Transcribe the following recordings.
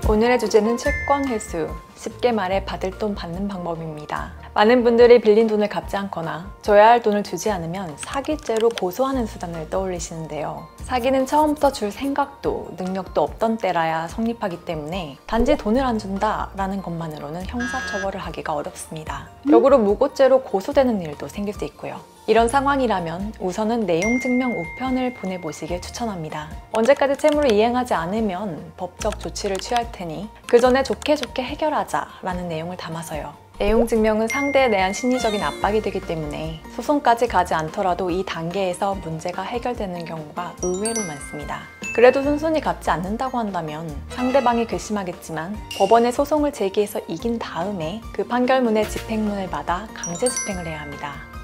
오늘의 주제는 채권 회수, 쉽게 말해 받을 돈 받는 방법입니다. 많은 분들이 빌린 돈을 갚지 않거나 줘야 할 돈을 주지 않으면 사기죄로 고소하는 수단을 떠올리시는데요. 사기는 처음부터 줄 생각도 능력도 없던 때라야 성립하기 때문에 단지 돈을 안 준다 라는 것만으로는 형사처벌을 하기가 어렵습니다. 역으로 무고죄로 고소되는 일도 생길 수 있고요. 이런 상황이라면 우선은 내용 증명 우편을 보내보시길 추천합니다. 언제까지 채무를 이행하지 않으면 법적 조치를 취할 테니 그 전에 좋게 해결하자 라는 내용을 담아서요. 내용 증명은 상대에 대한 심리적인 압박이 되기 때문에 소송까지 가지 않더라도 이 단계에서 문제가 해결되는 경우가 의외로 많습니다. 그래도 순순히 갚지 않는다고 한다면 상대방이 괘씸하겠지만 법원에 소송을 제기해서 이긴 다음에 그 판결문의 집행문을 받아 강제 집행을 해야 합니다.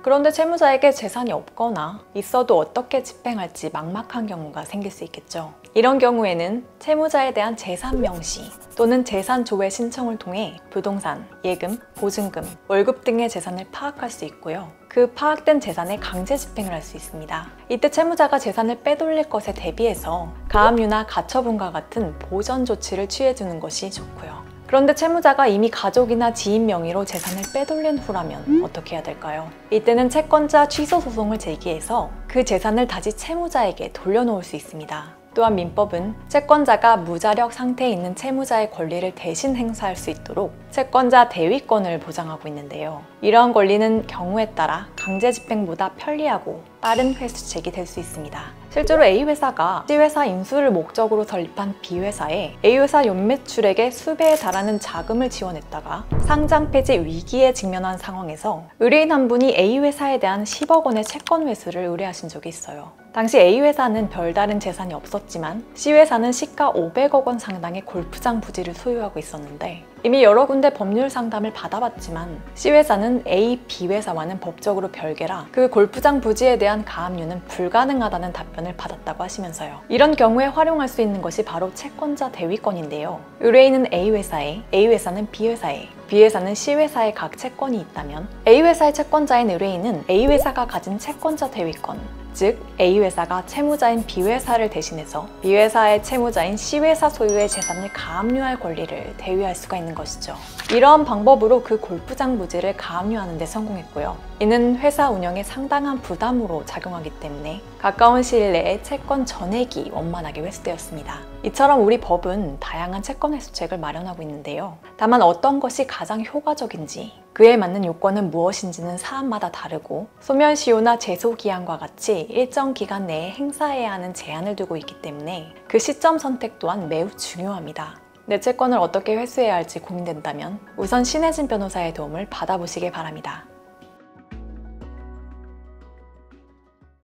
그런데 채무자에게 재산이 없거나 있어도 어떻게 집행할지 막막한 경우가 생길 수 있겠죠. 이런 경우에는 채무자에 대한 재산 명시 또는 재산 조회 신청을 통해 부동산, 예금, 보증금, 월급 등의 재산을 파악할 수 있고요. 그 파악된 재산에 강제 집행을 할 수 있습니다. 이때 채무자가 재산을 빼돌릴 것에 대비해서 가압류나 가처분과 같은 보전 조치를 취해주는 것이 좋고요. 그런데 채무자가 이미 가족이나 지인 명의로 재산을 빼돌린 후라면 어떻게 해야 될까요? 이때는 채권자 취소 소송을 제기해서 그 재산을 다시 채무자에게 돌려놓을 수 있습니다. 또한 민법은 채권자가 무자력 상태에 있는 채무자의 권리를 대신 행사할 수 있도록 채권자 대위권을 보장하고 있는데요. 이러한 권리는 경우에 따라 강제 집행보다 편리하고 빠른 회수 제기될 수 있습니다. 실제로 A회사가 C회사 인수를 목적으로 설립한 B회사에 A회사 연매출액의 수배에 달하는 자금을 지원했다가 상장 폐지 위기에 직면한 상황에서 의뢰인 한 분이 A회사에 대한 10억 원의 채권 회수를 의뢰하신 적이 있어요. 당시 A회사는 별다른 재산이 없었지만 C회사는 시가 500억 원 상당의 골프장 부지를 소유하고 있었는데 이미 여러 군데 법률 상담을 받아봤지만 C회사는 A, B회사와는 법적으로 별개라 그 골프장 부지에 대한 가압류는 불가능하다는 답변을 받았다고 하시면서요. 이런 경우에 활용할 수 있는 것이 바로 채권자 대위권인데요. 의뢰인은 A회사에, A회사는 B회사에, B회사는 C회사에 각 채권이 있다면 A회사의 채권자인 의뢰인은 A회사가 가진 채권자 대위권, 즉 A회사가 채무자인 B회사를 대신해서 B회사의 채무자인 C회사 소유의 재산을 가압류할 권리를 대위할 수가 있는 것이죠. 이러한 방법으로 그 골프장 부지를 가압류하는 데 성공했고요. 이는 회사 운영에 상당한 부담으로 작용하기 때문에 가까운 시일 내에 채권 전액이 원만하게 회수되었습니다. 이처럼 우리 법은 다양한 채권 회수책을 마련하고 있는데요. 다만 어떤 것이 가장 효과적인지 그에 맞는 요건은 무엇인지는 사안마다 다르고 소멸시효나 제소기한과 같이 일정 기간 내에 행사해야 하는 제한을 두고 있기 때문에 그 시점 선택 또한 매우 중요합니다. 내 채권을 어떻게 회수해야 할지 고민된다면 우선 신혜진 변호사의 도움을 받아보시길 바랍니다.